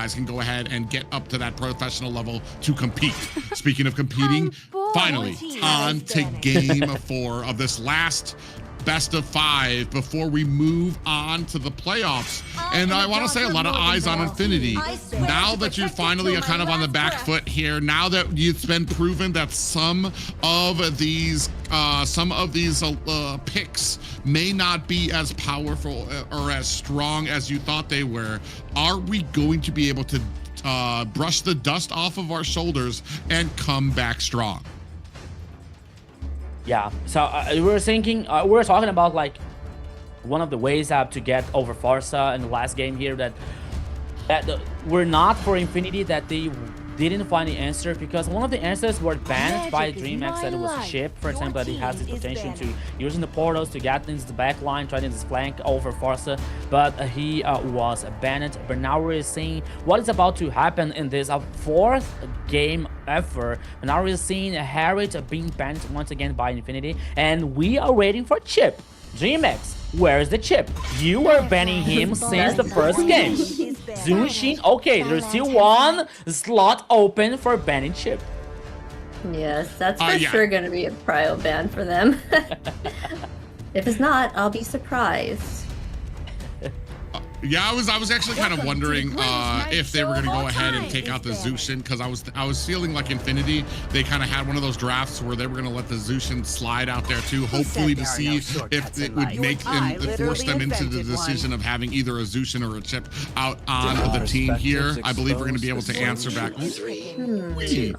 guys can go ahead and get up to that professional level to compete. Speaking of competing, finally on to game 4 of this last best of 5 before we move on to the playoffs. And I want to say a lot of eyes on Infinity. Now that you're finally kind of on the back foot here, now that it's been proven that some of these picks may not be as powerful or as strong as you thought they were, are we going to be able to brush the dust off of our shoulders and come back strong? Yeah, so we were thinking, we were talking about like one of the ways to get over Farsa in the last game here that were not for Infinity, that they didn't find the answer, because one of the answers were banned by DreamMax, that it was a ship, for example, that he has the potential to using the portals to get into the back line, trying to flank over Farsa, but he was banned. But now we're seeing what is about to happen in this 4th game ever. And now we're seeing Harriet being banned once again by Infinity, and we are waiting for Chip. DreamMax, where is the Chip? You were banning him since the first game. Zunshin, okay, there's still one slot open for banning Chip. Yes, that's for sure going to be a prio ban for them. If it's not, I'll be surprised. Yeah, I was actually kind of wondering if they were going to go ahead and take out the Zushin, because I was feeling like Infinity, they kind of had one of those drafts where they were going to let the Zushin slide out there too, hopefully to see if it would make them, force them into the decision of having either a Zushin or a Chip out on the team here. I believe we're going to be able to answer back. Okay.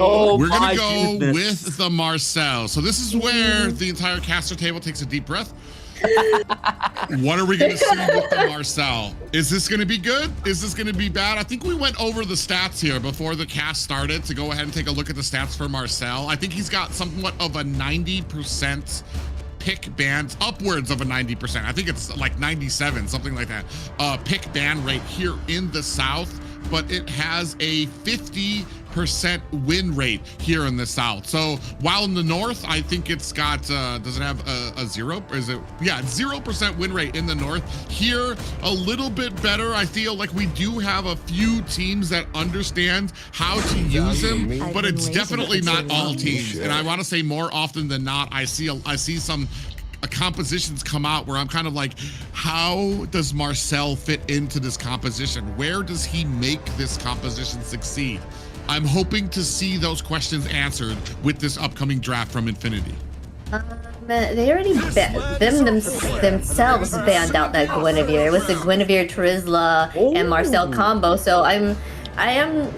Oh, we're going to go with the Marcel. So this is where the entire caster table takes a deep breath. What are we going to see with the Marcel? Is this going to be good? Is this going to be bad? I think we went over the stats here before the cast started to go ahead and take a look at the stats for Marcel. I think he's got somewhat of a 90% pick band, upwards of a 90%. I think it's like 97, something like that. Pick band rate here in the South, but it has a 50% win rate here in the South. So while in the North, I think it's got, does it have a 0? Or is it, yeah, 0% win rate in the North. Here, a little bit better. I feel like we do have a few teams that understand how to use them, but it's definitely not all teams. And I want to say more often than not, I see some compositions come out where I'm kind of like, how does Marcel fit into this composition? Where does he make this composition succeed? I'm hoping to see those questions answered with this upcoming draft from Infinity. They already themselves banned out that Guinevere. It was the Guinevere, Trizla, and Marcel combo. So I am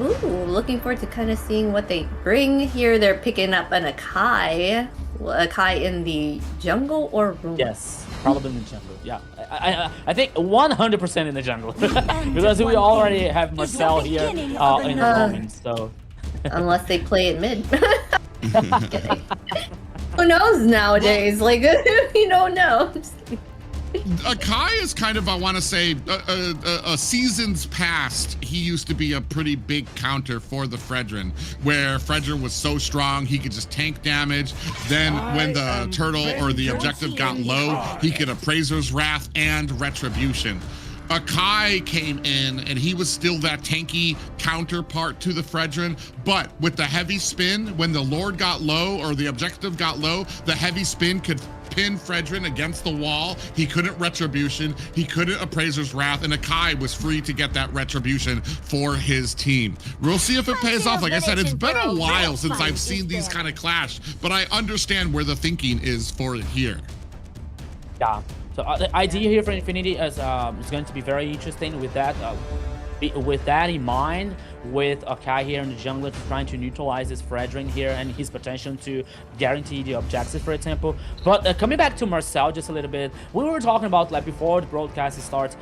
looking forward to kind of seeing what they bring here. They're picking up an Akai in the jungle or room. Yes, probably in the jungle. Yeah, I think 100% in the jungle because we already have Marcel here in the moment. So unless they play it mid. Who knows nowadays? Like you don't know. Akai is kind of, I want to say, seasons past, he used to be a pretty big counter for the Fredrin, where Fredrin was so strong, he could just tank damage. Then when the turtle or the objective got low, he could Appraiser's Wrath and Retribution. Akai came in and he was still that tanky counterpart to the Fredrin, but with the heavy spin, when the Lord got low or the objective got low, the heavy spin could pin Fredrin against the wall. He couldn't Retribution, he couldn't Appraiser's Wrath, and Akai was free to get that Retribution for his team. We'll see if it pays off. Like I said, it's been a while since I've seen these kind of clash, but I understand where the thinking is for it here. Yeah. So the idea here for Infinity is going to be very interesting with that. With that in mind, with Akai here in the jungle trying to neutralize this Fredrin here and his potential to guarantee the objective, for example. But coming back to Marcel just a little bit, we were talking about, like, before the broadcast starts,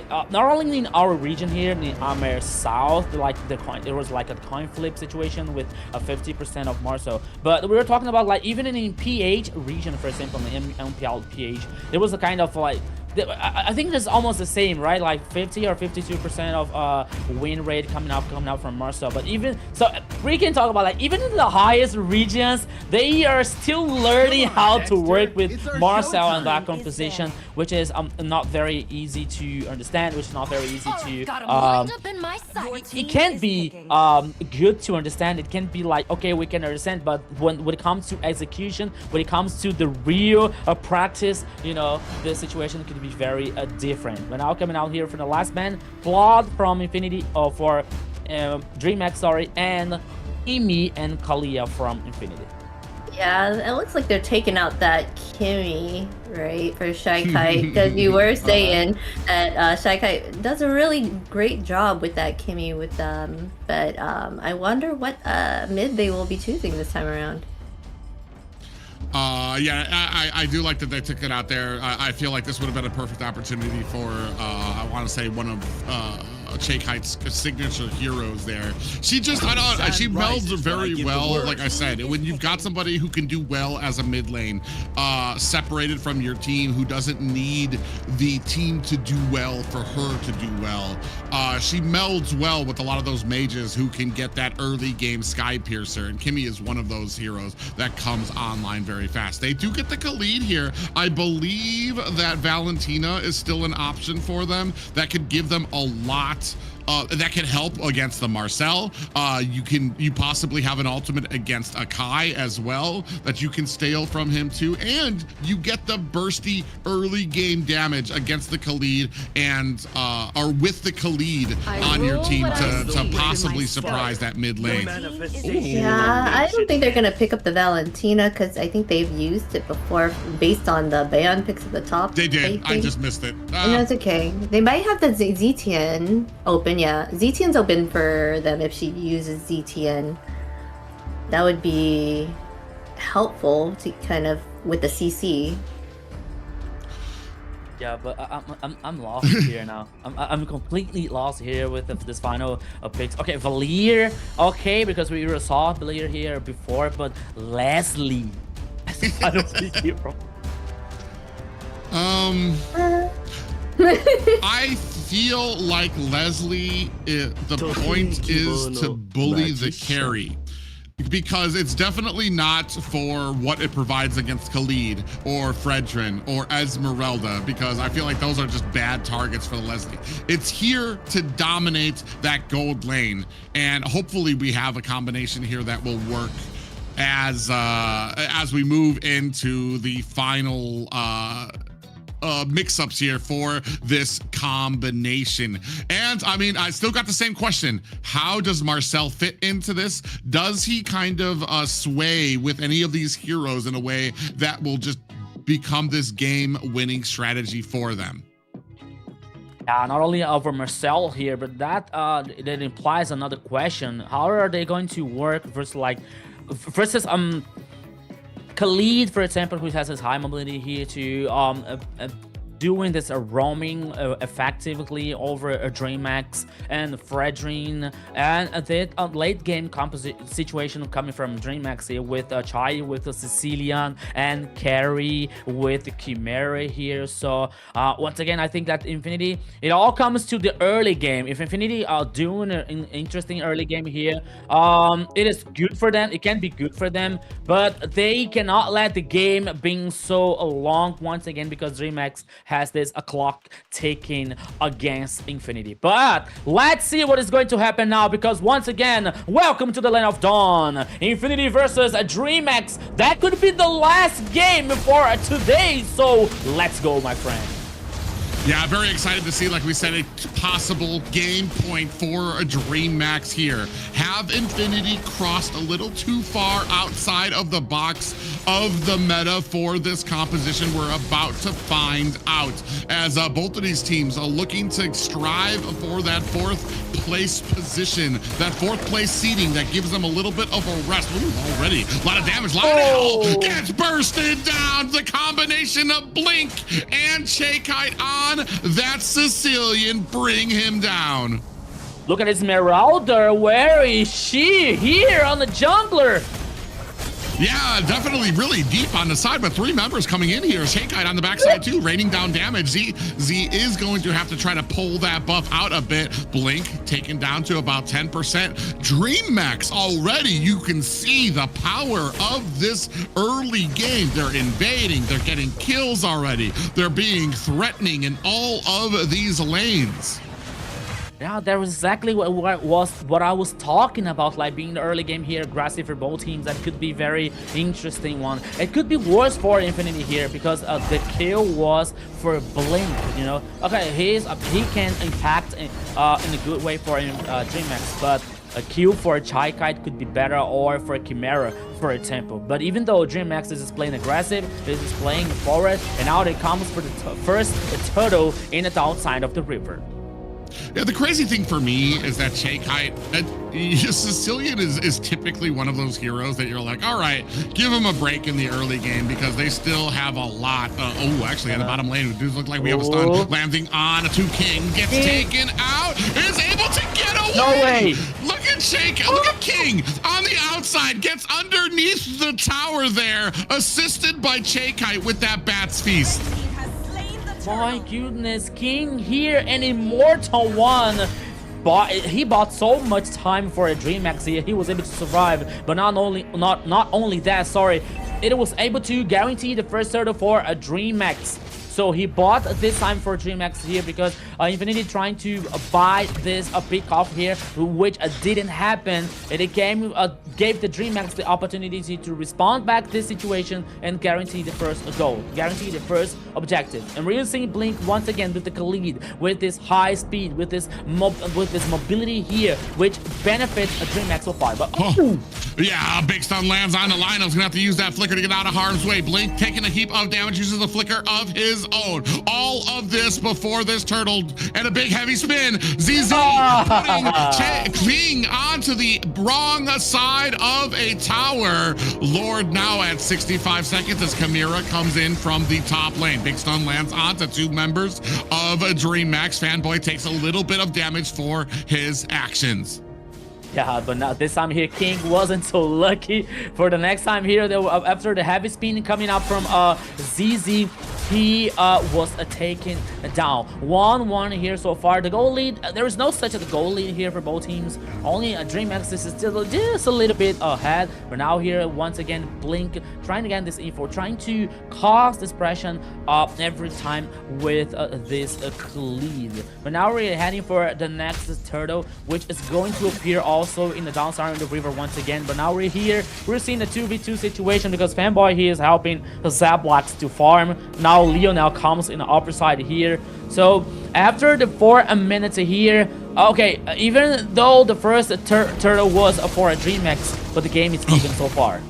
not only in our region here in the AMER South, like there was like a coin flip situation with a 50% of Marcel, but we were talking about, like, even in the PH region, for example, in the MPL PH, there was a kind of like, I think it's almost the same, right? Like 50 or 52% of win rate coming up from Marcel. But even so, we can talk about, like, even in the highest regions, they are still learning how to work with Marcel and that composition. which is not very easy to understand, which is not very easy to it can be good to understand. It can be like, okay, we can understand, but when it comes to execution, when it comes to the real practice, you know, the situation could be very different. But now coming out here from the last man, Claude from Infinity, for DreamMax, sorry, and Emi and Kalia from Infinity. Yeah, it looks like they're taking out that Kimmy, right, for Shy Kite, because you were saying that Shy Kite does a really great job with that Kimmy with them, but I wonder what mid they will be choosing this time around. Yeah, I do like that they took it out there. I feel like this would have been a perfect opportunity for, I want to say, one of Shay Kite's signature heroes there. She just, she melds very well, like I said. When you've got somebody who can do well as a mid lane, separated from your team, who doesn't need the team to do well for her to do well, she melds well with a lot of those mages who can get that early game Sky Piercer, and Kimmy is one of those heroes that comes online very fast. They do get the Khalid here. I believe that Valentina is still an option for them that could give them a lot. That can help against the Marcel. You possibly have an ultimate against Akai as well that you can steal from him too, and you get the bursty early game damage against the Khalid and or with the Khalid on your team to possibly surprise that mid lane. Yeah, I don't think they're gonna pick up the Valentina because I think they've used it before based on the ban picks at the top. They did. I just missed it. No, it's okay. They might have the ZTN open. Yeah, ZTN's open for them if she uses ZTN. That would be helpful to kind of with the CC. Yeah, but I'm lost here now. I'm completely lost here with this final picks. Okay, Valier. Okay, because we saw Valier here before, but Leslie as the final pick hero. I feel like Leslie, the point is to bully the carry, because it's definitely not for what it provides against Khalid or Fredrin or Esmeralda, because I feel like those are just bad targets for Leslie. It's here to dominate that gold lane, and hopefully we have a combination here that will work as we move into the final mix-ups here for this combination. And I mean, I still got the same question. How does Marcel fit into this? Does he kind of sway with any of these heroes in a way that will just become this game-winning strategy for them? Yeah, not only over Marcel here, but that implies another question. How are they going to work versus Khalid, for example, who has his high mobility here to doing this roaming effectively over DreamMax and Fredrin, and the late game situation coming from DreamMax here with Chai, with Sicilian, and Carrie with Chimera here. So once again, I think that Infinity, it all comes to the early game. If Infinity are doing an interesting early game here, it is good for them. It can be good for them, but they cannot let the game being so long once again, because DreamMax has this clock ticking against Infinity. But let's see what is going to happen now, because once again, welcome to the Land of Dawn. Infinity versus DreamMax. That could be the last game for today, so let's go, my friend. Yeah, very excited to see, like we said, a possible game point for a DreamMax here. Have Infinity crossed a little too far outside of the box of the meta for this composition? We're about to find out, as both of these teams are looking to strive for that fourth place position, that fourth place seeding that gives them a little bit of a rest. Ooh, already a lot of damage. Lionel gets bursted down. The combination of Blink and Kite on that Sicilian bring him down. Look at Esmeralda. Where is she? Here on the jungler. Yeah, definitely really deep on the side, but 3 members coming in here. Shakeite on the backside too, raining down damage. Z is going to have to try to pull that buff out a bit. Blink taken down to about 10%. DreamMax already, you can see the power of this early game. They're invading, they're getting kills already. They're being threatening in all of these lanes. Yeah, that was exactly what I was talking about, like being the early game here, aggressive for both teams. That could be very interesting one. It could be worse for Infinity here because the kill was for Blink, you know. Okay, he can impact in a good way for DreamMax, but a kill for a Shakeite could be better, or for a Chimera, for example. But even though DreamMax is playing aggressive, this is playing forward, and now it comes for the first turtle in the downside of the river. Yeah, the crazy thing for me is that Shakeite, Sicilian is typically one of those heroes that you're like, all right, give him a break in the early game because they still have a lot. Actually, at the bottom lane, it does look like we have a stun landing on a 2 King, gets taken out, is able to get away. No way. Look at look at King on the outside, gets underneath the tower there, assisted by Shakeite with that Bat's Feast. My goodness, King here, an immortal one. He bought so much time for a DreamMax here. He was able to survive, but not only that, sorry, it was able to guarantee the first turtle for a DreamMax. So he bought this time for DreamMax here because Infinity trying to buy this pick off here, which didn't happen. And it gave the DreamMax the opportunity to respond back to this situation and guarantee the first goal, guarantee the first objective. And we're seeing Blink once again with the lead, with this high speed, with this mobility here, which benefits a DreamMax so far. But yeah, big stun lands on the Lionel's gonna have to use that flicker to get out of harm's way. Blink taking a heap of damage, uses the flicker of his own. All of this before this turtle and a big heavy spin. ZZ putting King onto the wrong side of a tower. Lord now at 65 seconds as Chimera comes in from the top lane. Big stun lands onto 2 members of DreamMax. Fanboy takes a little bit of damage for his actions. Yeah, but now this time here, King wasn't so lucky. For the next time here, after the heavy spin coming up from ZZ, he was taken down. 1-1 here so far. The goal lead, there is no such a goal lead here for both teams. Only DreamMax is still just a little bit ahead. But now here, once again, Blink trying to get this info, trying to cause this pressure every time with this lead. But now we're heading for the next turtle, which is going to appear also in the downside of the river once again. But now we're here, we're seeing the 2v2 situation because Fanboy he is helping the Zapblocks to farm. Now Lionel comes in the upper side here. So after the 4 minutes here, okay, even though the first turtle was for a DreamMax, but the game is even so far.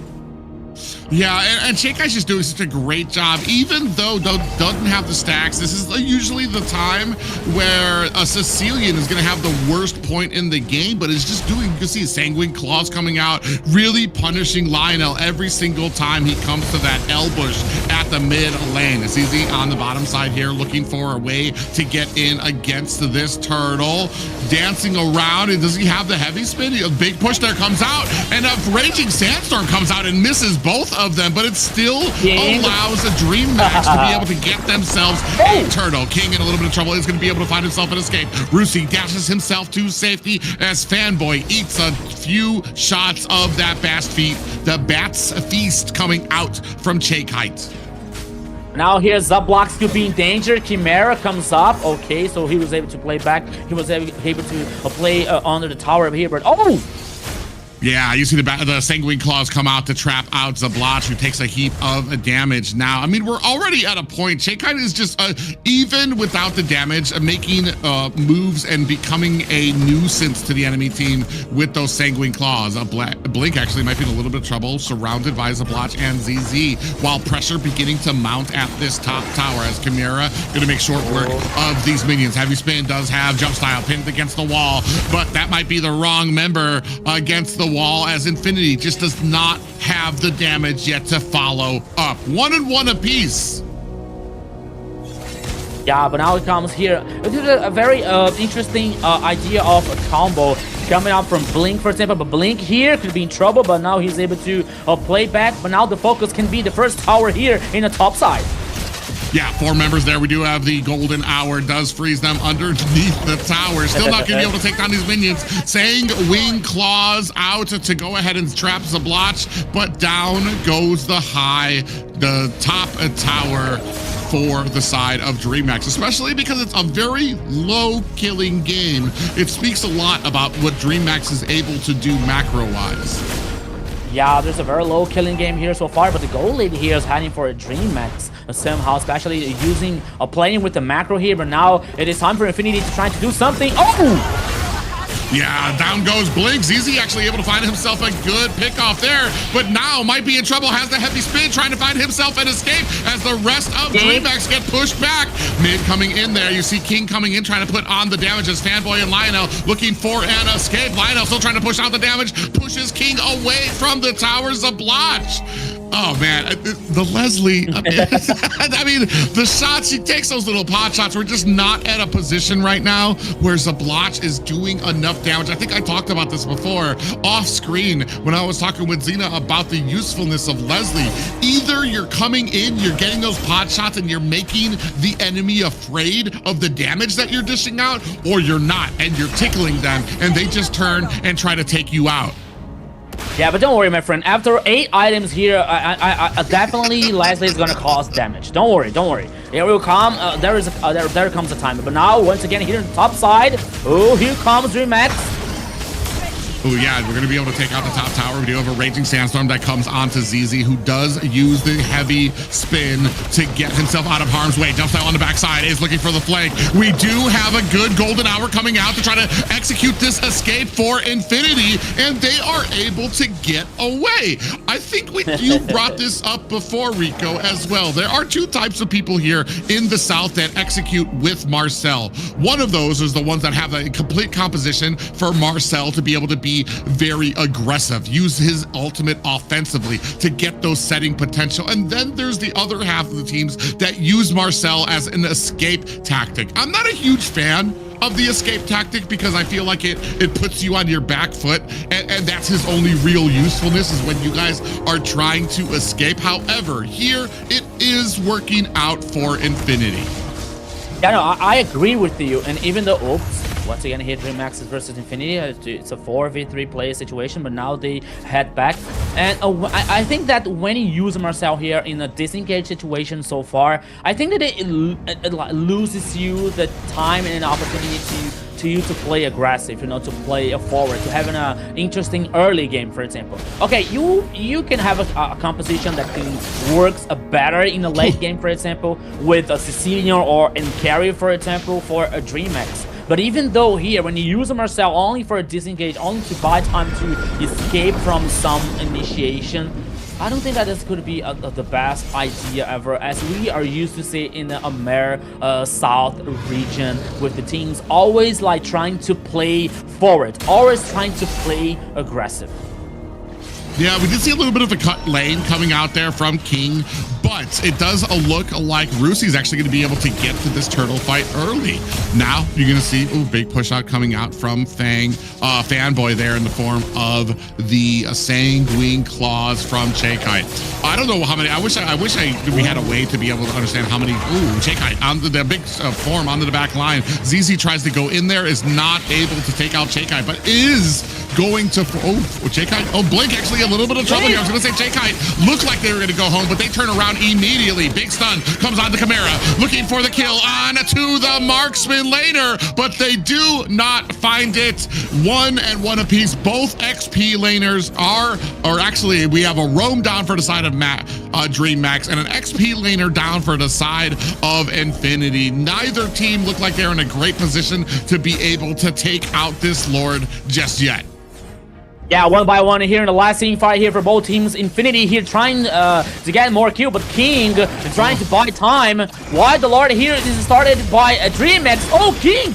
Yeah, and Shakeite's just doing such a great job. Even though doesn't have the stacks, this is usually the time where a Sicilian is going to have the worst point in the game, but it's just doing, you can see Sanguine Claws coming out, really punishing Lionel every single time he comes to that L-bush at the mid lane. It's easy on the bottom side here, looking for a way to get in against this turtle. Dancing around, and does he have the heavy spin? A big push there comes out, and a Raging Sandstorm comes out and misses both of them, but it still allows a DreamMax to be able to get themselves a turtle. King in a little bit of trouble is going to be able to find himself an escape. Rusi dashes himself to safety as Fanboy eats a few shots of that Bat's Feast coming out from Shakeite. Now here's Zapblocks could be in danger. Chimera comes up. Okay, so he was able to play back. He was able to play under the tower here, but yeah, you see the Sanguine Claws come out to trap out Zapblocks, who takes a heap of damage now. I mean, we're already at a point. Shakeite is just, even without the damage, making moves and becoming a nuisance to the enemy team with those Sanguine Claws. Blink actually might be in a little bit of trouble, surrounded by Zapblocks and ZZ, while pressure beginning to mount at this top tower as Chimera going to make short work of these minions. Heavy Spin does have Jump Style pinned against the wall, but that might be the wrong member against the wall, as Infinity just does not have the damage yet to follow up. 1-1 apiece. Yeah, but now it comes here. This is a very interesting idea of a combo. coming out from Blink, for example. But Blink here could be in trouble, but now he's able to play back. But now the focus can be the first tower here in the top side. Yeah, 4 members there. We do have the golden hour. Does freeze them underneath the tower. Still not going to be able to take down these minions. Sang wing claws out to go ahead and trap Zablotch, but down goes the top tower for the side of DreamMax, especially because it's a very low killing game. It speaks a lot about what DreamMax is able to do macro-wise. Yeah, there's a very low killing game here so far, but the gold lady here is heading for a DreamMax somehow, especially using playing with the macro here. But now it is time for Infinity to try to do something. Oh! Yeah, down goes Blink. ZZ actually able to find himself a good pick off there, but now might be in trouble. Has the heavy spin, trying to find himself an escape as the rest of DreamMax get pushed back. Mid coming in there. You see King coming in, trying to put on the damage as Fanboy and Lionel looking for an escape. Lionel still trying to push out the damage, pushes King away from the towers of Blotch. Oh man, the Leslie, I mean, the shots, she takes those little pot shots. We're just not at a position right now where Zablotch is doing enough damage. I think I talked about this before off screen when I was talking with Xena about the usefulness of Leslie. Either you're coming in, you're getting those pot shots and you're making the enemy afraid of the damage that you're dishing out, or you're not and you're tickling them and they just turn and try to take you out. Yeah, but don't worry, my friend. After 8 items here, I definitely Leslie is gonna cause damage. Don't worry, don't worry. It will come. There comes a time. But now, once again, here on the top side. Oh, here comes DreamMax. Oh yeah, we're going to be able to take out the top tower. We do have a Raging Sandstorm that comes onto ZZ, who does use the heavy spin to get himself out of harm's way. Jumps out on the backside, is looking for the flank. We do have a good golden hour coming out to try to execute this escape for Infinity, and they are able to get away. I think you brought this up before, Rico, as well. There are 2 types of people here in the South that execute with Marcel. One of those is the ones that have a complete composition for Marcel to be able to be very aggressive, use his ultimate offensively to get those setting potential. And then there's the other half of the teams that use Marcel as an escape tactic. I'm not a huge fan of the escape tactic because I feel like it puts you on your back foot, and that's his only real usefulness, is when you guys are trying to escape. However, here it is working out for Infinity. Yeah, no, I agree with you. And even though, once again here, DreamMax versus Infinity, it's a 4v3 player situation, but now they head back. And I think that when you use Marcel here in a disengaged situation so far, I think that it loses you the time and an opportunity to play aggressive, you know, to play forward, to have an interesting early game, for example. Okay, you can have a composition that works better in the late game, for example, with a Sicilian or in carry, for example, for a DreamMax. But even though here, when you use a Marcel only for a disengage, only to buy time to escape from some initiation, I don't think that this could be the best idea ever, as we are used to see in the AMER South region, with the teams always like trying to play forward, always trying to play aggressive. Yeah, we did see a little bit of a cut lane coming out there from King, but it does look like Rusi's actually going to be able to get to this turtle fight early. Now you're going to see big push out coming out from Fanboy there in the form of the Sanguine Claws from Chakite. I don't know how many. I wish we had a way to be able to understand how many. Chakite on the big form onto the back line. ZZ tries to go in there, is not able to take out Chakite, but is going to Chakite. Blink actually a little bit of trouble here. I was going to say Chakite looked like they were going to go home, but they turn around immediately. Big stun comes on to Chimera, looking for the kill on to the marksman laner, but they do not find it. 1 and 1 apiece. Both XP laners or actually we have a roam down for the side of DreamMax and an XP laner down for the side of Infinity. Neither team look like they're in a great position to be able to take out this Lord just yet. Yeah, 1 by 1 here in the last team fight here for both teams. Infinity here trying to get more kill, but King trying to buy time. Why the Lord here is started by a DreamMax. Oh, King!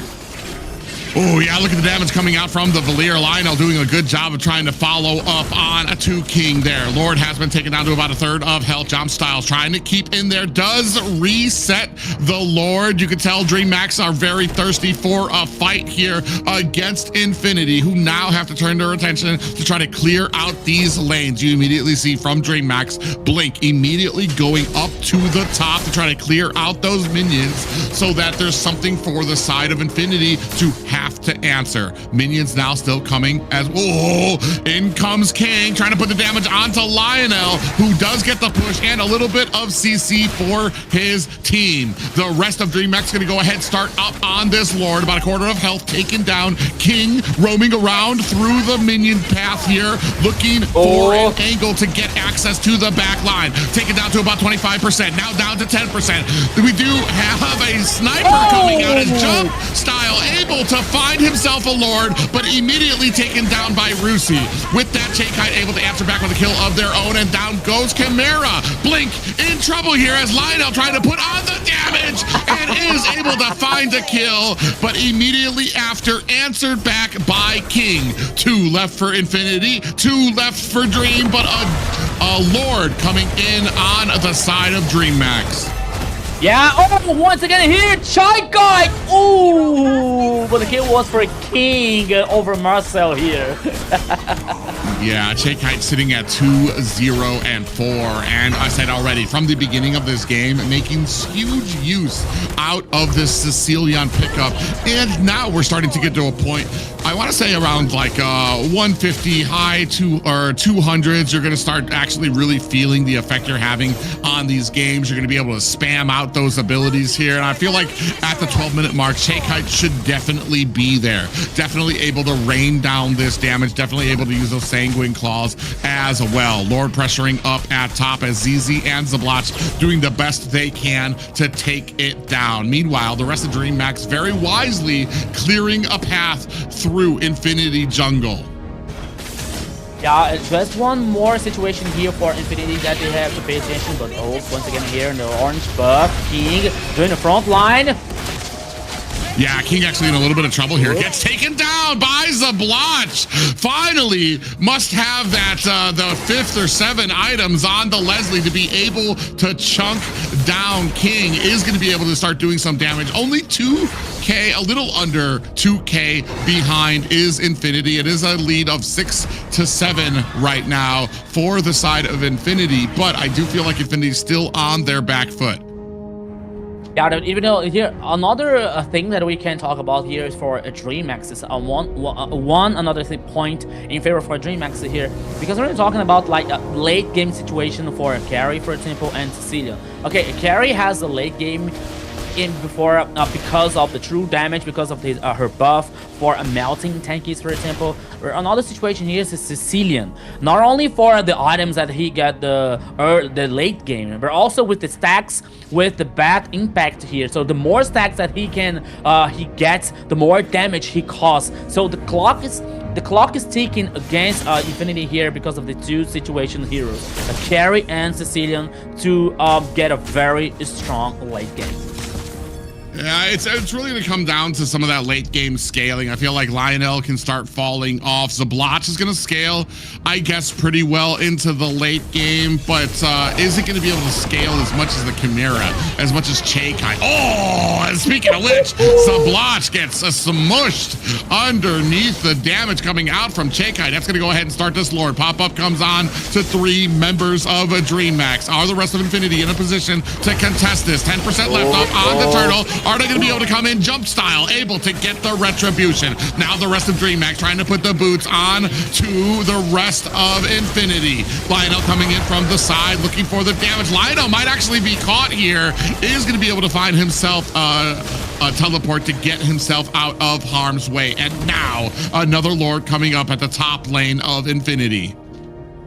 Oh, yeah, look at the damage coming out from the Valier. Lionel doing a good job of trying to follow up on a 2 King there. Lord has been taken down to about a third of health. Jump Styles trying to keep in there. Does reset the Lord. You can tell DreamMax are very thirsty for a fight here against Infinity, who now have to turn their attention to try to clear out these lanes. You immediately see from DreamMax, Blink immediately going up to the top to try to clear out those minions so that there's something for the side of Infinity to have to answer. Minions now still coming as, oh, in comes King, trying to put the damage onto Lionel, who does get the push and a little bit of CC for his team. The rest of DreamMax gonna go ahead, start up on this Lord, about a quarter of health taken down. King roaming around through the minion path here, looking for an angle to get access to the back line. Take it down to about 25%, now down to 10%. We do have a sniper coming out as Jump Style able to find himself a Lord, but immediately taken down by Rusi. With that, Kite able to answer back with a kill of their own, and down goes Chimera. Blink in trouble here as Lionel trying to put on the damage and is able to find a kill, but immediately after answered back by King. 2 left for Infinity, 2 left for Dream, but a Lord coming in on the side of DreamMax. Yeah, oh, once again here, Kite. Oh, but the kill was for King over Marcel here. Yeah, Kite sitting at 2-0 and 4. And I said already from the beginning of this game, making huge use out of this Sicilian pickup. And now we're starting to get to a point, I want to say around like 150 high to or 200s. You're going to start actually really feeling the effect you're having on these games. You're going to be able to spam out those abilities here. And I feel like at the 12-minute mark, Kite should definitely be there. Definitely able to rain down this damage. Definitely able to use those Sanguine Claws as well. Lord pressuring up at top as ZZ and Zablotch doing the best they can to take it down. Meanwhile, the rest of DreamMax very wisely clearing a path through Infinity Jungle. Yeah, just one more situation here for Infinity that they have to pay attention, but once again here in the orange buff, King doing the front line. Yeah, King actually in a little bit of trouble here. Gets taken down by Zablotch. Finally, must have that the 5th or 7 items on the Leslie to be able to chunk down King. Is going to be able to start doing some damage. Only 2K, a little under 2K behind is Infinity. It is a lead of 6 to 7 right now for the side of Infinity, but I do feel like Infinity's still on their back foot. Yeah, even though here another thing that we can talk about here is for DreamMax is another point in favor for DreamMax here, because we're talking about like a late game situation for Carry, for example, and Cecilia. Okay, Carry has a late game in before because of the true damage, because of her buff for a melting tankies, for example. Another situation here is Sicilian, not only for the items that he got the late game, but also with the stacks with the bad impact here. So the more stacks that he gets, the more damage he causes. So the clock is ticking against Infinity here because of the 2 situation heroes, Carry and Sicilian, to get a very strong late game. Yeah, it's really going to come down to some of that late game scaling. I feel like Lionel can start falling off. Zablotch is going to scale, I guess, pretty well into the late game, but is it going to be able to scale as much as the Chimera, as much as Kite? Oh, and speaking of which, Zablotch gets smushed underneath the damage coming out from Kite. That's going to go ahead and start this Lord. Pop-up comes on to 3 members of DreamMax. Are the rest of Infinity in a position to contest this? 10% left up on the Turtle. Are they going to be able to come in Jump Style, able to get the retribution? Now the rest of DreamMax trying to put the boots on to the rest of Infinity. Lionel coming in from the side, looking for the damage. Lionel might actually be caught here. Is going to be able to find himself a teleport to get himself out of harm's way. And now another Lord coming up at the top lane of Infinity.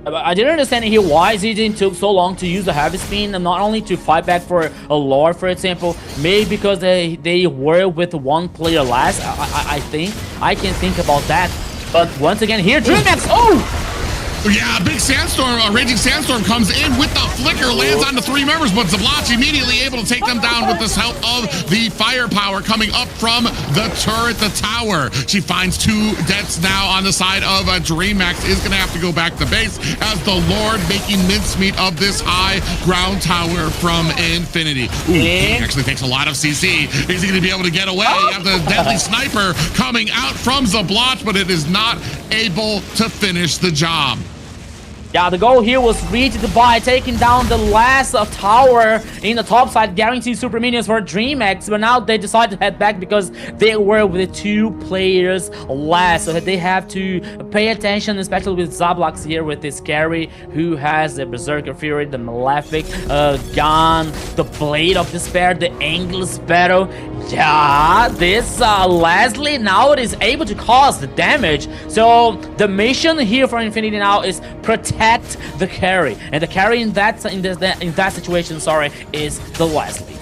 I didn't understand here why ZZ took so long to use the heavy spin, and not only to fight back for a Lord, for example, maybe because they were with 1 player less. I think I can think about that. But once again here, DreamMax, Yeah, big sandstorm, a raging sandstorm comes in with the flicker, lands on the 3 members, but Zabloch immediately able to take them down with this help of the firepower coming up from the turret, the tower. She finds 2 deaths now on the side of DreamMax, is gonna have to go back to base as the Lord making mincemeat of this high ground tower from Infinity. Ooh, King actually takes a lot of CC. Is he gonna be able to get away? You have the deadly sniper coming out from Zabloch, but it is not able to finish the job. Yeah, the goal here was reached by taking down the last tower in the top side, guaranteed super minions for DreamMax, but now they decided to head back because they were with 2 players less, so they have to pay attention, especially with Zablox here with this carry who has the Berserker Fury, the Malefic gun, the Blade of Despair, the Endless Battle. Yeah, this Leslie now it is able to cause the damage, so the mission here for Infinity now is protect the carry, and the carry in that situation, sorry, is the Leslie.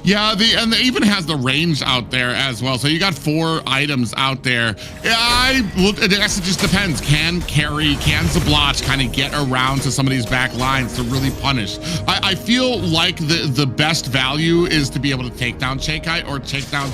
Yeah, and it even has the range out there as well. So you got 4 items out there. Yeah, I guess it just depends. Can Zabloch kind of get around to some of these back lines to really punish? I feel like the best value is to be able to take down Shakeite or take down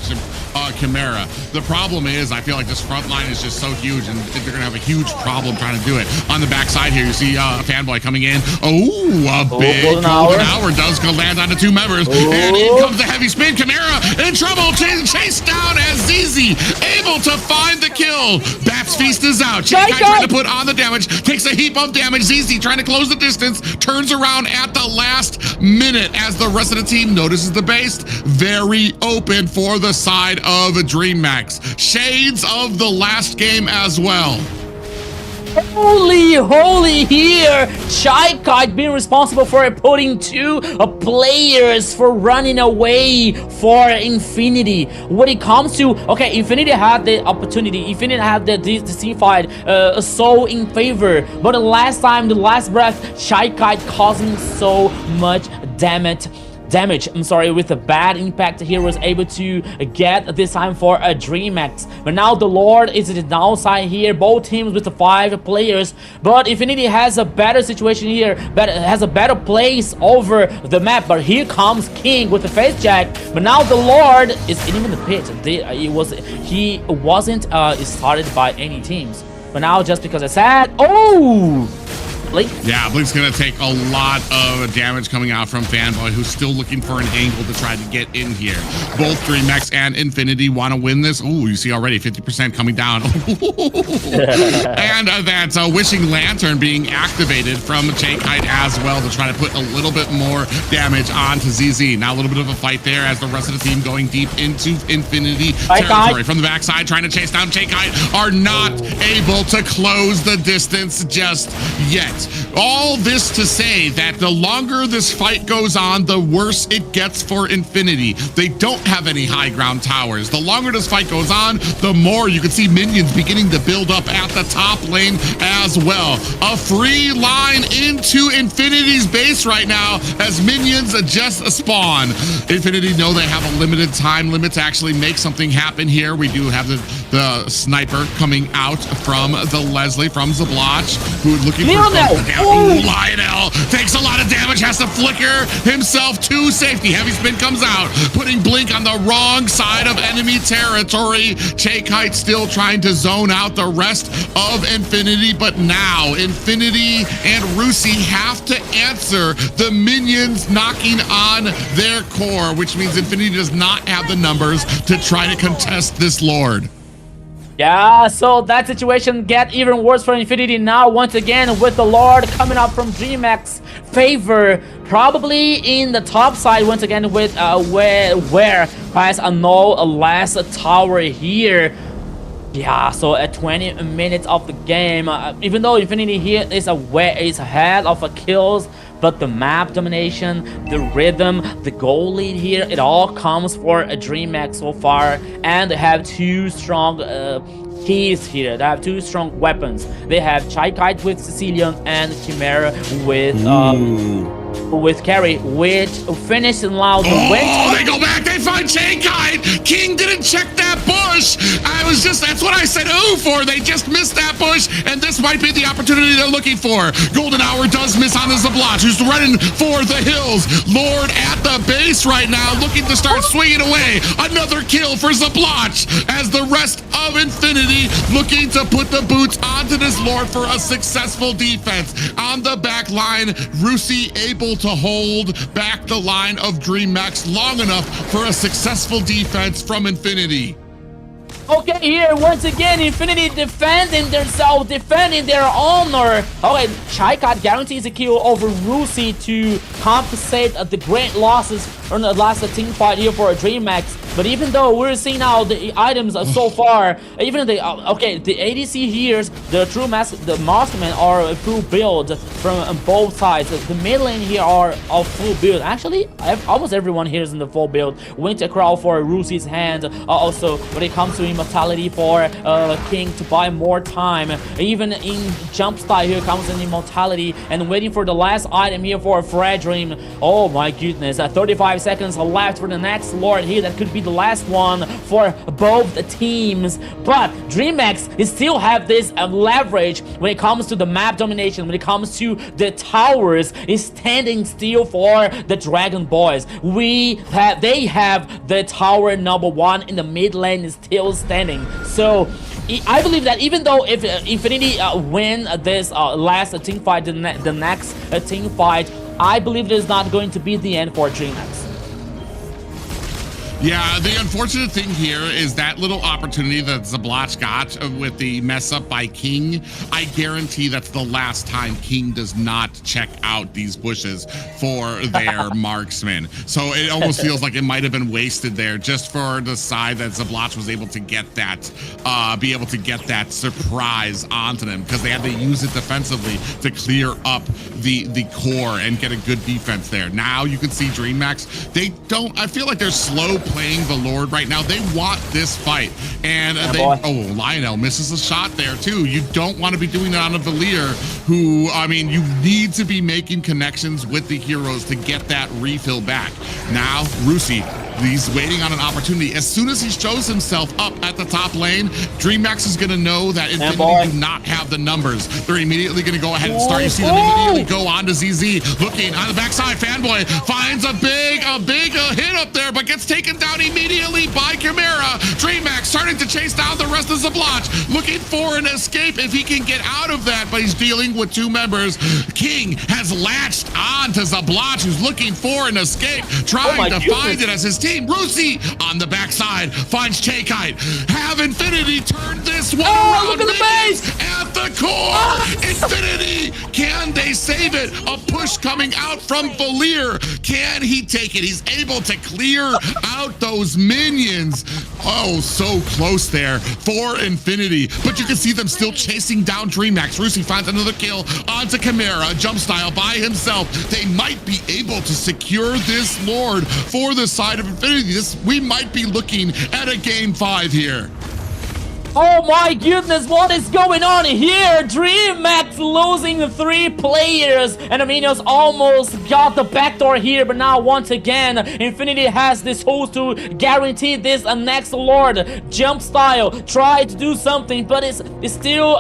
Chimera. The problem is, I feel like this front line is just so huge, and they're gonna have a huge problem trying to do it. On the back side here, you see Fanboy coming in. Oh, a big golden hour does go land on the 2 members, and in comes the heavy spin. Chimera in trouble, chased down as ZZ able to find the kill. Bat's Feast is out. Shakeite trying to put on the damage, takes a heap of damage. ZZ trying to close the distance, turns around at the last minute as the rest of the team notices the base very open for the side of DreamMax. Shades of the last game as well. Holy here! Shakeite being responsible for putting 2 players for running away for Infinity. When it comes to, okay, Infinity had the opportunity, Infinity had the team fight so in favor, but the last time, the last breath, Shakeite causing so much damage, I'm sorry, with a bad impact here was able to get this time for a DreamMax. But now the Lord is at the downside here, both teams with the 5 players, but Infinity has a better situation here, has a better place over the map. But here comes King with the face jack, but now the Lord is in the pit. He wasn't started by any teams, but now just because I said, oh, Blink? Yeah, Blink's gonna take a lot of damage coming out from Fanboy, who's still looking for an angle to try to get in here. Both DreamMax and Infinity want to win this. Ooh, you see already 50% coming down. And that's a Wishing Lantern being activated from Shakeite as well to try to put a little bit more damage onto ZZ. Now a little bit of a fight there as the rest of the team going deep into Infinity territory. From the backside, trying to chase down Shakeite, are not able to close the distance just yet. All this to say that the longer this fight goes on, the worse it gets for Infinity. They don't have any high ground towers. The longer this fight goes on, the more you can see minions beginning to build up at the top lane as well. A free line into Infinity's base right now as minions just spawn. Infinity know they have a limited time limit to actually make something happen here. We do have the sniper coming out from the Leslie, from Zabloch, who's looking for Lionel takes a lot of damage, has to flicker himself to safety. Heavy spin comes out, putting Blink on the wrong side of enemy territory. Shakeite still trying to zone out the rest of Infinity, but now Infinity and Rusi have to answer the minions knocking on their core, which means Infinity does not have the numbers to try to contest this Lord. Yeah, so that situation get even worse for Infinity now, once again, with the Lord coming up from DreamMax favor, probably in the top side once again with where has a no last tower here. Yeah, so at 20 minutes of the game, even though Infinity here is ahead of kills, but the map domination, the rhythm, the goal lead here, it all comes for a DreamMax so far, and they have 2 strong keys here. They have 2 strong weapons. They have Shakeite with Sicilian and Chimera with with carry, which finished in loud. Oh, they go back, they find Chain Guide. King didn't check that bush. That's what I said ooh for. They just missed that bush, and this might be the opportunity they're looking for. Golden Hour does miss on the Zablotch, who's running for the hills. Lord at the base right now, looking to start swinging away. Another kill for Zablotch, as the rest of Infinity looking to put the boots onto this Lord for a successful defense. On the back line, Rusi able to hold back the line of DreamMax long enough for a successful defense from Infinity. Okay, here once again, Infinity defending themselves, defending their honor. Okay, Chaikat guarantees a kill over Rusi to compensate the great losses from the last team fight here for DreamMax. But even though we're seeing now the items so far, even the the ADC here, the true the marksmen are a full build from both sides. The mid lane here are a full build. Actually, almost everyone here is in the full build. Winter Crow for Rusi's hand. Also, when it comes to immortality for King to buy more time. Even in jump style, here comes an immortality, and waiting for the last item here for Fred Dream. Oh my goodness, 35 seconds left for the next Lord here. That could be the last one for both the teams. But DreamMax still have this leverage when it comes to the map domination, when it comes to the towers, is standing still for the Dragon Boys. They have the tower number 1 in the mid lane is still standing. So I believe that even though if Infinity win this last team fight, the next team fight, I believe it is not going to be the end for DreamMax. Yeah, the unfortunate thing here is that little opportunity that Zablotch got with the mess up by King. I guarantee that's the last time King does not check out these bushes for their marksman. So it almost feels like it might have been wasted there just for the side that Zablotch was able to get that, be able to get that surprise onto them, because they had to use it defensively to clear up the core and get a good defense there. Now you can see DreamMax, I feel like they're slow playing the Lord right now. They want this fight, and Lionel misses a shot there too. You don't want to be doing that on a Valier, who, I mean, you need to be making connections with the heroes to get that refill back. Now Rusi, he's waiting on an opportunity. As soon as he shows himself up at the top lane, DreamMax is going to know that Infinity do not have the numbers. They're immediately going to go ahead and start. You see them immediately go on to ZZ, looking on the backside. Fanboy finds a big hit up there, but gets taken down immediately by Chimera. DreamMax starting to chase down the rest of Zablotch, looking for an escape if he can get out of that, but he's dealing with 2 members. King has latched on to Zablotch, who's looking for an escape, trying to find it as his team. Rusi on the backside finds Chaikite. Have Infinity turned this one around. Look at the base at the core. Infinity, can they save it? A push coming out from Valier. Can he take it? He's able to clear out those minions. Oh, so close there for Infinity, but you can see them still chasing down DreamMax. Rusi finds another kill onto Chimera, jump style by himself. They might be able to secure this Lord for the side of Infinity. We might be looking at a game 5 here. Oh my goodness, what is going on here? DreamMax losing 3 players, and the minions almost got the backdoor here, but now once again, Infinity has this host to guarantee this next Lord. Jump style, try to do something, but it's still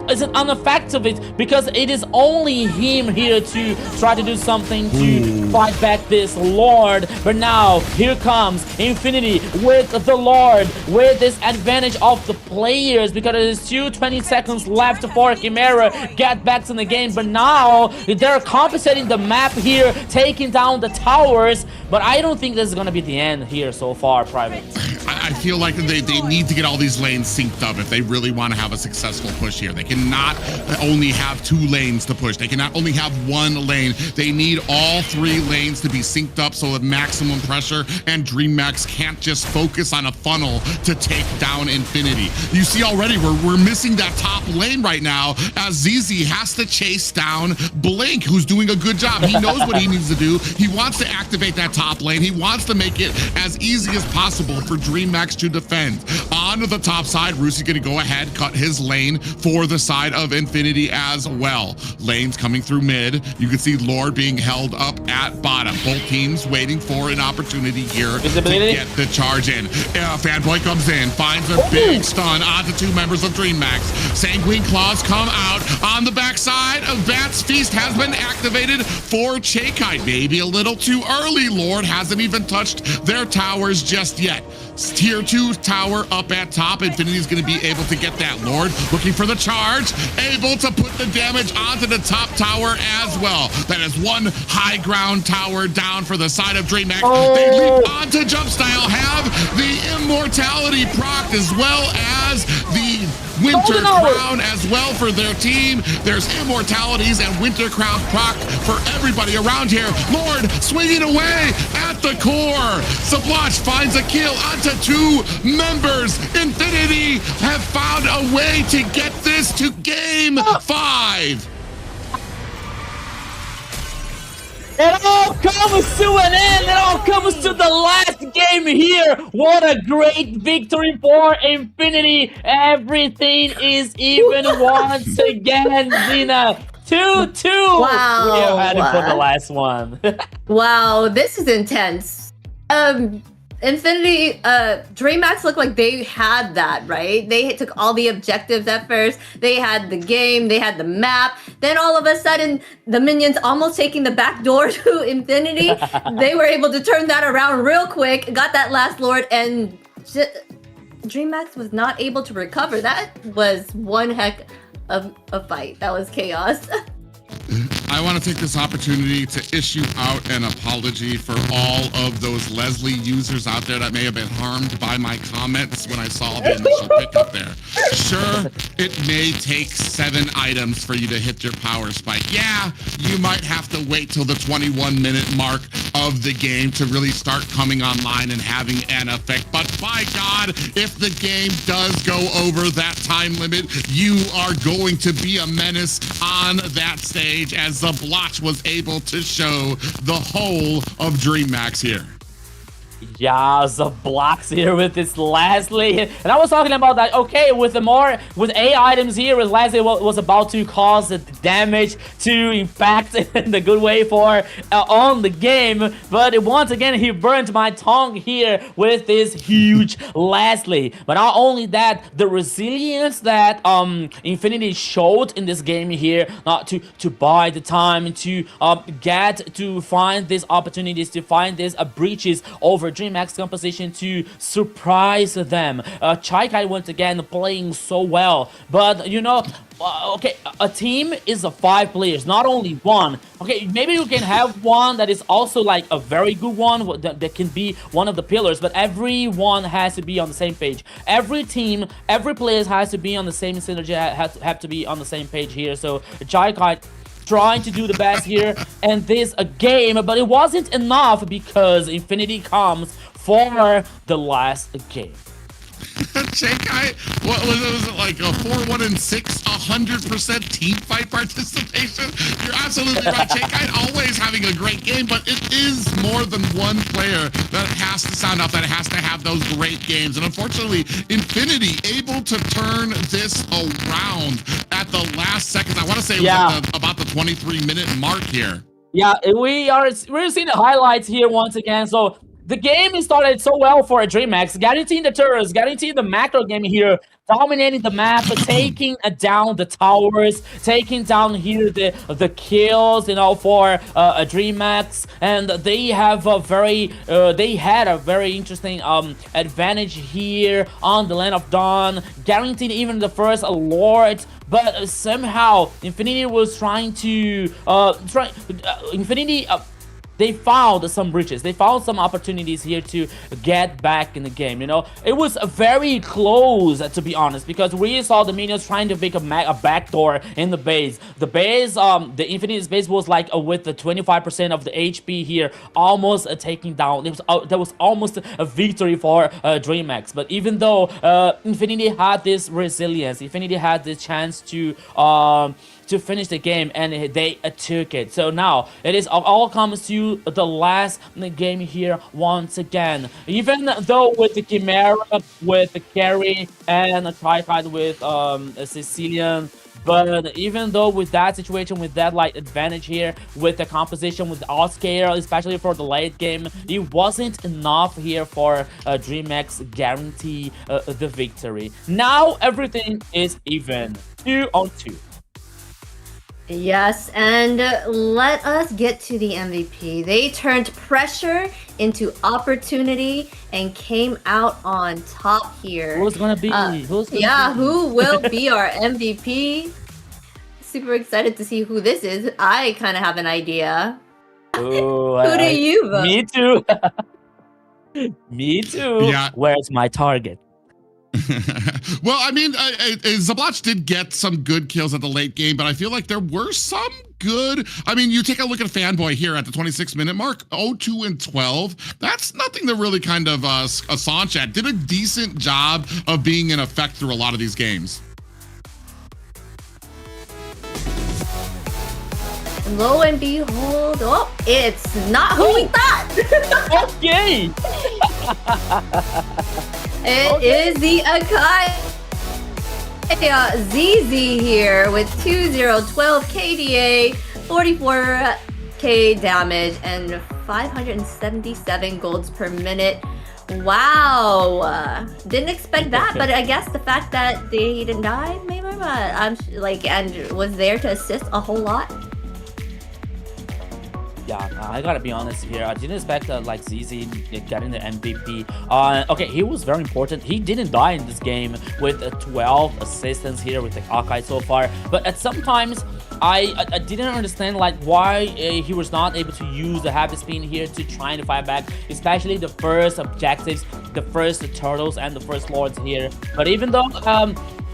is it ineffective because it is only him here to try to do something to fight back this Lord. But now here comes Infinity with the Lord, with this advantage of the players, because it is 20 seconds left for Chimera get back in the game. But now they're compensating the map here, taking down the towers, but I don't think this is gonna be the end here so far, Private. I feel like they need to get all these lanes synced up if they really want to have a successful push here. They cannot only have 2 lanes to push. They cannot only have 1 lane. They need all 3 lanes to be synced up so that maximum pressure, and DreamMax can't just focus on a funnel to take down Infinity. You see already we're missing that top lane right now as ZZ has to chase down Blink, who's doing a good job. He knows what he needs to do. He wants to activate that top lane. He wants to make it as easy as possible for DreamMax to defend. On the top side, Rusi's gonna go ahead, cut his lane for the side of Infinity as well. Lanes coming through mid. You can see Lord being held up at bottom. Both teams waiting for an opportunity here to get the charge in. Fanboy comes in, finds a big stun onto two members of DreamMax. Sanguine Claws come out on the backside of Bat's Feast has been activated for Chakai. Maybe a little too early. Lord hasn't even touched their towers just yet. Tier 2 tower up at top. Infinity's going to be able to get that. Lord looking for the charge, able to put the damage onto the top tower as well. That is one high ground tower down for the side of DreamMax. They leap onto Jump Style, have the immortality proc as well as the Winter Crown as well for their team. There's immortalities and Winter Crown proc for everybody around here. Lord swinging away at the core. Sublotch finds a kill onto two members. Infinity have found a way to get this to game 5. It all comes to an end. It all comes to the last game here. What a great victory for Infinity. Everything is even once again, Zena. 2-2. Wow. We are heading for the last one. Wow, this is intense. Infinity, DreamMax looked like they had that, right? They took all the objectives at first. They had the game, they had the map. Then all of a sudden, the minions almost taking the back door to Infinity. They were able to turn that around real quick, got that last Lord, and DreamMax was not able to recover. That was one heck of a fight. That was chaos. I want to take this opportunity to issue out an apology for all of those Leslie users out there that may have been harmed by my comments when I saw the initial pickup there. Sure, it may take 7 items for you to hit your power spike. Yeah, you might have to wait till the 21-minute mark of the game to really start coming online and having an effect. But by God, if the game does go over that time limit, you are going to be a menace on that stage, as the Blotch was able to show the whole of DreamMax here. Yeah, the blocks here with this Leslie. And I was talking about that, okay, with A items here, as Leslie was about to cause the damage to impact in the good way for on the game. But once again, he burnt my tongue here with this huge Leslie. But not only that, the resilience that Infinity showed in this game here, not to buy the time to get to find these opportunities, to find these breaches over DreamMax composition to surprise them. Chakai once again playing so well, but you know, okay, a team is 5 players, not only one. Okay, maybe you can have one that is also like a very good one that can be one of the pillars, but everyone has to be on the same page. Every team, every player has to be on the same synergy, have to be on the same page here. So Chakai trying to do the best here and this a game, but it wasn't enough because Infinity comes for the last game. Chakai, what was it like a 4-1-6, 100% team fight participation? You're absolutely right. Chakai always having a great game, but it is more than one player that has to sound out, that has to have those great games. And unfortunately, Infinity able to turn this around at the last seconds. I want to say it was about the 23-minute mark here. Yeah, we're seeing the highlights here once again. So the game started so well for DreamMax, guaranteeing the turrets, guaranteeing the macro game here, dominating the map, taking down the towers, taking down here the kills, you know, for DreamMax, and they have a they had a very interesting advantage here on the Land of Dawn, guaranteed even the first Lord. But somehow Infinity was trying to Infinity they found some bridges. They found some opportunities here to get back in the game. You know, it was very close, to be honest, because we saw the minions trying to make a backdoor in the base. The base, the Infinity's base was like with the 25% of the HP here, almost taking down. That was almost a victory for DreamMax. But even though Infinity had this resilience, Infinity had the chance to finish the game, and they took it. So now it is all comes to the last game here once again. Even though with the Chimera, with the carry, and a try-fight with a Sicilian, but even though with that situation, with that like advantage here, with the composition, with the Oscar, especially for the late game, it wasn't enough here for DreamMax guarantee the victory. Now everything is even, 2-on-2. Yes, and let us get to the MVP. They turned pressure into opportunity and came out on top here. Who's gonna be? Who will be our MVP? Super excited to see who this is. I kind of have an idea. Ooh, who do you vote? Me too. Me too. Yeah. Where's my target? Well, I mean, Zabloch did get some good kills at the late game, but I feel like there were some good. I mean, you take a look at Fanboy here at the 26-minute mark, 0-2 and 12. That's nothing to really kind of assange at. Did a decent job of being in effect through a lot of these games. Lo and behold, oh, it's not who we thought. Okay. It is the Akai ZZ here with 2012 KDA, 44k damage, and 577 golds per minute. Wow, didn't expect that, but I guess the fact that they didn't die, maybe, but I'm like, and was there to assist a whole lot. Yeah, I gotta be honest here. I didn't expect like ZZ getting the MVP. Okay, he was very important. He didn't die in this game with 12 assistants here with the Akai so far. But at sometimes I didn't understand like why he was not able to use the Happy Spin here to try to fight back, especially the first objectives, the first turtles and the first lords here. But even though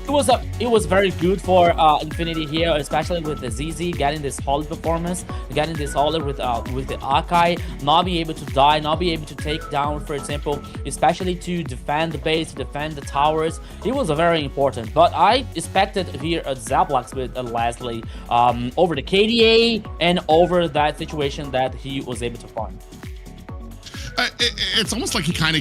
it was very good for Infinity here, especially with the ZZ getting this solid performance, getting this solid with the Akai, not be able to die, not be able to take down, for example, especially to defend the base, to defend the towers. It was very important. But I expected here a Zablox with Leslie over the KDA and over that situation that he was able to farm. It's almost like he kind of